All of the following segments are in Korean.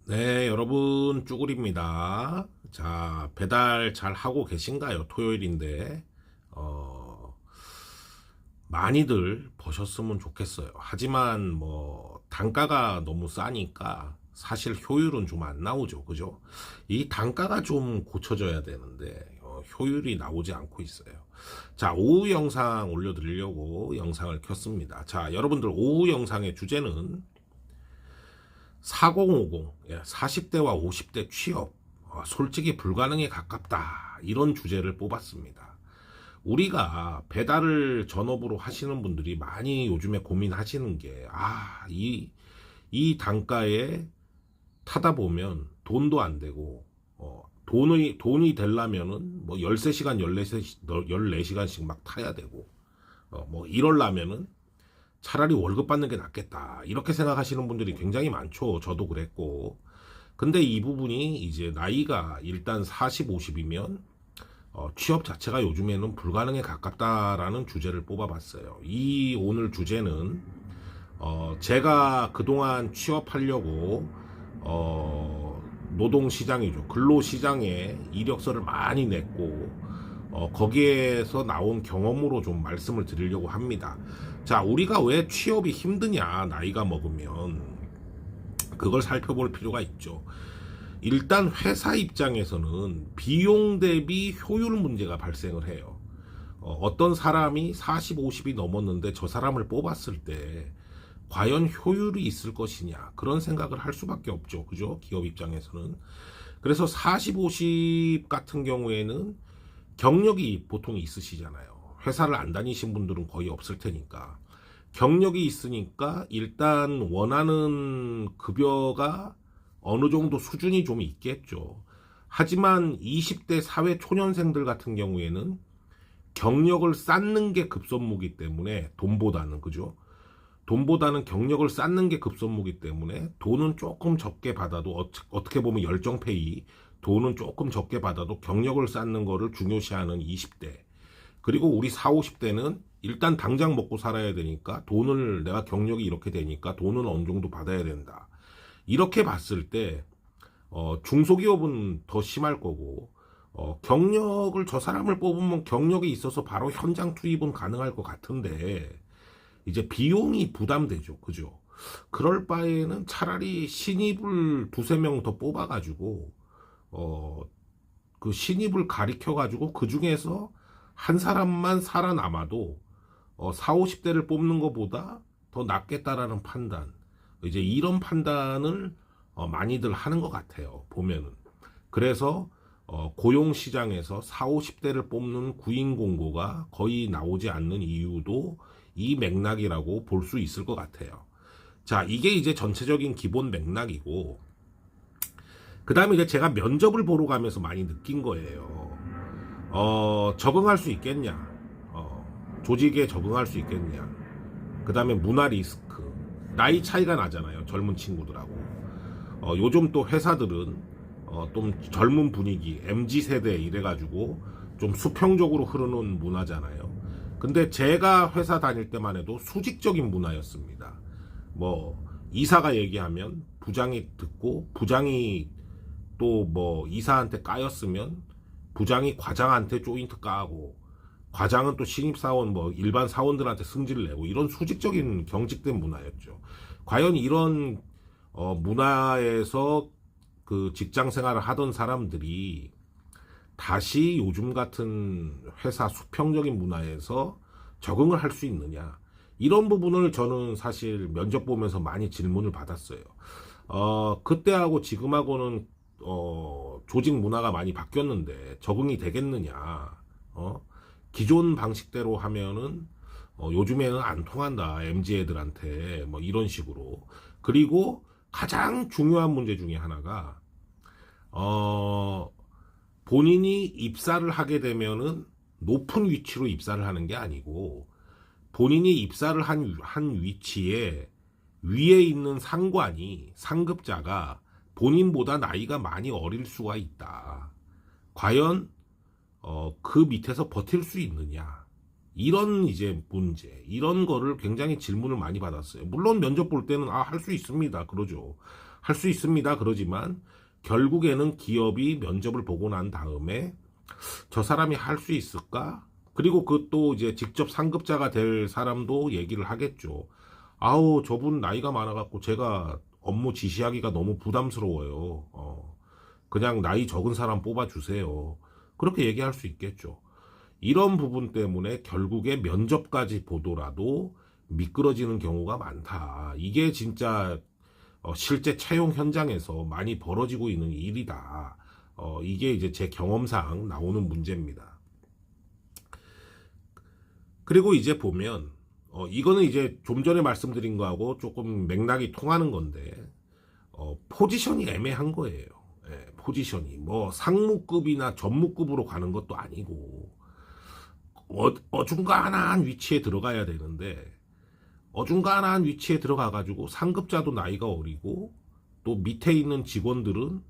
네, 여러분, 쭈구리입니다. 자, 배달 잘 하고 계신가요? 토요일인데, 어, 많이들 버셨으면 좋겠어요. 하지만, 단가가 너무 싸니까, 사실 효율은 좀 안 나오죠. 그죠? 이 단가가 좀 고쳐져야 되는데, 효율이 나오지 않고 있어요. 자, 오후 영상 올려드리려고 영상을 켰습니다. 자, 여러분들, 오후 영상의 주제는 4050, 40대와 50대 취업, 솔직히 불가능에 가깝다. 이런 주제를 뽑았습니다. 우리가 배달을 전업으로 하시는 분들이 많이 요즘에 고민하시는 게, 이 단가에 타다 보면 돈도 안 되고, 돈이 되려면은 13시간, 14시간씩 막 타야 되고, 이럴라면은 차라리 월급 받는 게 낫겠다. 이렇게 생각하시는 분들이 굉장히 많죠. 저도 그랬고. 근데 이 부분이 이제 나이가 일단 40, 50이면 취업 자체가 요즘에는 불가능에 가깝다라는 주제를 뽑아봤어요. 이 오늘 주제는 제가 그동안 취업하려고 노동시장이죠. 근로시장에 이력서를 많이 냈고 거기에서 나온 경험으로 좀 말씀을 드리려고 합니다. 자, 우리가 왜 취업이 힘드냐, 나이가 먹으면. 그걸 살펴볼 필요가 있죠. 일단 회사 입장에서는 비용 대비 효율 문제가 발생을 해요. 어떤 사람이 40, 50이 넘었는데 저 사람을 뽑았을 때 과연 효율이 있을 것이냐, 그런 생각을 할 수밖에 없죠. 그죠? 기업 입장에서는. 그래서 40, 50 같은 경우에는 경력이 보통 있으시잖아요. 회사를 안 다니신 분들은 거의 없을 테니까. 경력이 있으니까 일단 원하는 급여가 어느 정도 수준이 좀 있겠죠. 하지만 20대 사회 초년생들 같은 경우에는 경력을 쌓는 게 급선무기 때문에, 돈보다는, 그죠? 돈보다는 경력을 쌓는 게 급선무기 때문에 돈은 조금 적게 받아도, 어떻게 보면 열정페이, 돈은 조금 적게 받아도 경력을 쌓는 거를 중요시하는 20대. 그리고 우리 4, 50대는 일단 당장 먹고 살아야 되니까, 돈을, 내가 경력이 이렇게 되니까 돈은 어느 정도 받아야 된다. 이렇게 봤을 때 중소기업은 더 심할 거고, 경력을, 저 사람을 뽑으면 경력이 있어서 바로 현장 투입은 가능할 것 같은데 이제 비용이 부담되죠. 그죠? 그럴 바에는 차라리 신입을 두세 명 더 뽑아가지고 어, 그 신입을 가리켜가지고 그 중에서 한 사람만 살아남아도 4, 50대를 뽑는 것보다 더 낫겠다라는 판단, 이제 이런 판단을 많이들 하는 것 같아요. 보면은. 그래서 고용 시장에서 4, 50대를 뽑는 구인 공고가 거의 나오지 않는 이유도 이 맥락이라고 볼 수 있을 것 같아요. 자, 이게 이제 전체적인 기본 맥락이고, 그 다음에 이제 제가 면접을 보러 가면서 많이 느낀 거예요. 적응할 수 있겠냐? 조직에 적응할 수 있겠냐? 그 다음에 문화 리스크, 나이 차이가 나잖아요. 젊은 친구들하고. 요즘 또 회사들은 좀 젊은 분위기, MZ세대 이래가지고 좀 수평적으로 흐르는 문화잖아요. 근데 제가 회사 다닐 때만 해도 수직적인 문화였습니다. 이사가 얘기하면 부장이 듣고, 부장이 또 이사한테 까였으면 부장이 과장한테 조인트 까고, 과장은 또 신입사원, 일반 사원들한테 승질을 내고, 이런 수직적인 경직된 문화였죠. 과연 이런 문화에서 그 직장 생활을 하던 사람들이 다시 요즘 같은 회사 수평적인 문화에서 적응을 할 수 있느냐, 이런 부분을 저는 사실 면접 보면서 많이 질문을 받았어요. 그때하고 지금하고는 조직 문화가 많이 바뀌었는데 적응이 되겠느냐. 기존 방식대로 하면은 요즘에는 안 통한다, MZ 애들한테, 이런 식으로. 그리고 가장 중요한 문제 중에 하나가 본인이 입사를 하게 되면은 높은 위치로 입사를 하는 게 아니고, 본인이 입사를 한 위치에 위에 있는 상관이, 상급자가 본인보다 나이가 많이 어릴 수가 있다. 과연 그 밑에서 버틸 수 있느냐, 이런 이제 문제, 이런 거를 굉장히 질문을 많이 받았어요. 물론 면접 볼 때는 할 수 있습니다, 그러죠. 할 수 있습니다. 그러지만 결국에는 기업이 면접을 보고 난 다음에 저 사람이 할 수 있을까? 그리고 그 또 이제 직접 상급자가 될 사람도 얘기를 하겠죠. 아우, 저분 나이가 많아갖고 제가 업무 지시하기가 너무 부담스러워요. 그냥 나이 적은 사람 뽑아주세요. 그렇게 얘기할 수 있겠죠. 이런 부분 때문에 결국에 면접까지 보더라도 미끄러지는 경우가 많다. 이게 진짜 실제 채용 현장에서 많이 벌어지고 있는 일이다. 이게 이제 제 경험상 나오는 문제입니다. 그리고 이제 보면 이거는 이제 좀 전에 말씀드린 거하고 조금 맥락이 통하는 건데 포지션이 애매한 거예요. 예, 포지션이 뭐 상무급이나 전무급으로 가는 것도 아니고 어중간한 위치에 들어가야 되는데 어중간한 위치에 들어가가지고 상급자도 나이가 어리고 또 밑에 있는 직원들은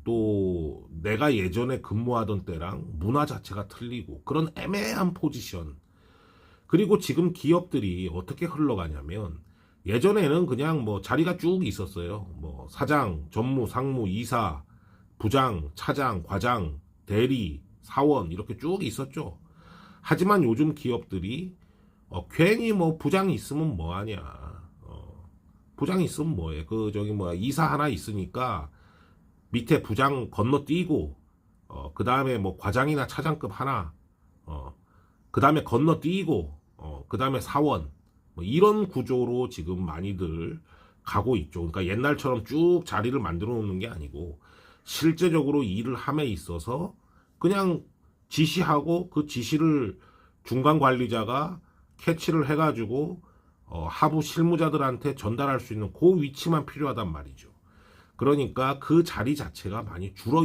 또 내가 예전에 근무하던 때랑 문화 자체가 틀리고 그런 애매한 포지션. 그리고 지금 기업들이 어떻게 흘러가냐면 예전에는 그냥 뭐 자리가 쭉 있었어요. 뭐 사장, 전무, 상무, 이사, 부장, 차장, 과장, 대리, 사원 이렇게 쭉 있었죠. 하지만 요즘 기업들이 괜히 뭐 부장이 있으면 뭐하냐. 부장이 있으면 뭐해. 그 저기 뭐야 이사 하나 있으니까 밑에 부장 건너뛰고 그 다음에 뭐 과장이나 차장급 하나 그 다음에 건너뛰고 그 다음에 사원 뭐 이런 구조로 지금 많이들 가고 있죠. 그러니까 옛날처럼 쭉 자리를 만들어 놓는 게 아니고 실제적으로 일을 함에 있어서 그냥 지시하고 그 지시를 중간 관리자가 캐치를 해가지고 하부 실무자들한테 전달할 수 있는 그 위치만 필요하단 말이죠. 그러니까 그 자리 자체가 많이 줄어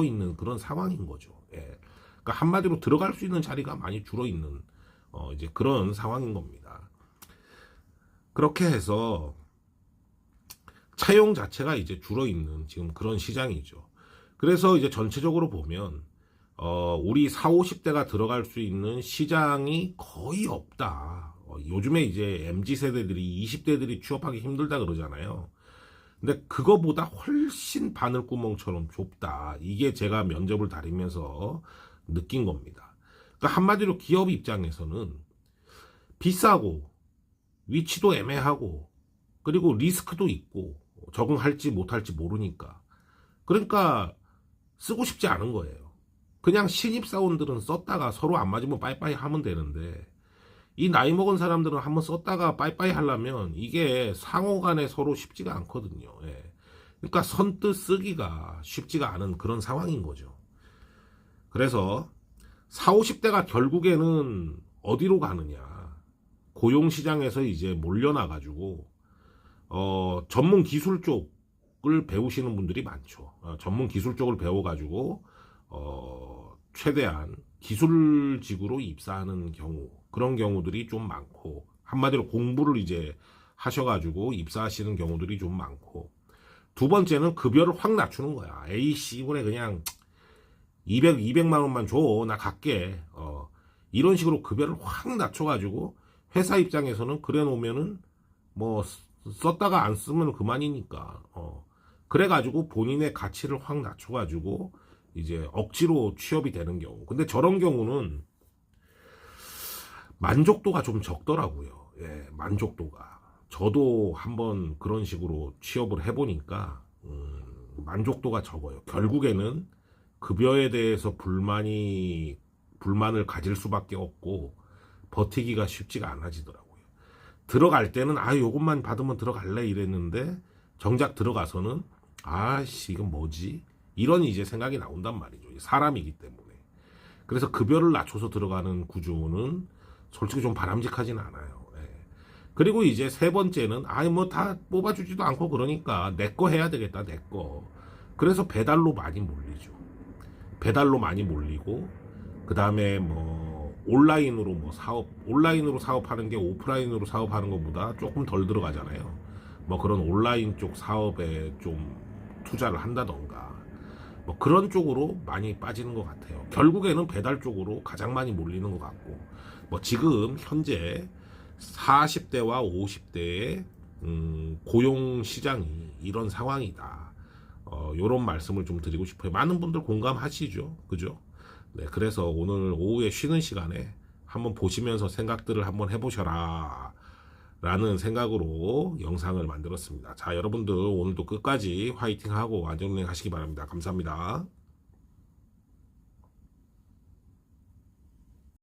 있는 그런 상황인 거죠. 예. 그러니까 한마디로 들어갈 수 있는 자리가 많이 줄어 있는 이제 그런 상황인 겁니다. 그렇게 해서 채용 자체가 이제 줄어 있는 지금 그런 시장이죠. 그래서 이제 전체적으로 보면 우리 40, 50대가 들어갈 수 있는 시장이 거의 없다. 요즘에 이제 MZ세대들이 20대들이 취업하기 힘들다 그러잖아요. 근데 그거보다 훨씬 바늘구멍처럼 좁다. 이게 제가 면접을 다니면서 느낀 겁니다. 그러니까 한마디로 기업 입장에서는 비싸고 위치도 애매하고 그리고 리스크도 있고 적응할지 못할지 모르니까 그러니까 쓰고 싶지 않은 거예요. 그냥 신입사원들은 썼다가 서로 안 맞으면 빠이빠이 하면 되는데 이 나이 먹은 사람들은 한번 썼다가 빠이빠이 하려면 이게 상호 간에 서로 쉽지가 않거든요. 예. 그러니까 선뜻 쓰기가 쉽지가 않은 그런 상황인 거죠. 그래서 40, 50대가 결국에는 어디로 가느냐. 고용시장에서 이제 몰려나가지고 전문 기술 쪽을 배우시는 분들이 많죠. 전문 기술 쪽을 배워가지고 최대한 기술직으로 입사하는 경우 그런 경우들이 좀 많고 한마디로 공부를 이제 하셔가지고 입사하시는 경우들이 좀 많고 두 번째는 급여를 확 낮추는 거야. 에이씨 이번에 그냥 200만 원만 줘. 나 갈게. 이런 식으로 급여를 확 낮춰가지고 회사 입장에서는 그래 놓으면은 뭐 썼다가 안 쓰면 그만이니까. 그래가지고 본인의 가치를 확 낮춰가지고 이제 억지로 취업이 되는 경우. 근데 저런 경우는 만족도가 좀 적더라고요. 예, 만족도가. 저도 한번 그런 식으로 취업을 해보니까 만족도가 적어요. 결국에는 급여에 대해서 불만을 가질 수밖에 없고 버티기가 쉽지가 않아지더라고요. 들어갈 때는 요것만 받으면 들어갈래 이랬는데 정작 들어가서는 아씨 이건 뭐지? 이런 이제 생각이 나온단 말이죠. 사람이기 때문에. 그래서 급여를 낮춰서 들어가는 구조는 솔직히 좀 바람직하진 않아요. 예. 그리고 이제 세 번째는 뭐 다 뽑아주지도 않고 그러니까 내 거 해야 되겠다 내 거. 그래서 배달로 많이 몰리죠. 배달로 많이 몰리고 그 다음에 뭐 온라인으로 사업하는 게 오프라인으로 사업하는 것보다 조금 덜 들어가잖아요. 뭐 그런 온라인 쪽 사업에 좀 투자를 한다던가 뭐 그런 쪽으로 많이 빠지는 것 같아요. 결국에는 배달 쪽으로 가장 많이 몰리는 것 같고 뭐 지금 현재 40대와 50대의 고용 시장이 이런 상황이다. 요런 말씀을 좀 드리고 싶어요. 많은 분들 공감하시죠? 그죠? 네, 그래서 오늘 오후에 쉬는 시간에 한번 보시면서 생각들을 한번 해보셔라. 라는 생각으로 영상을 만들었습니다. 자, 여러분들 오늘도 끝까지 화이팅하고 안전운행 하시기 바랍니다. 감사합니다.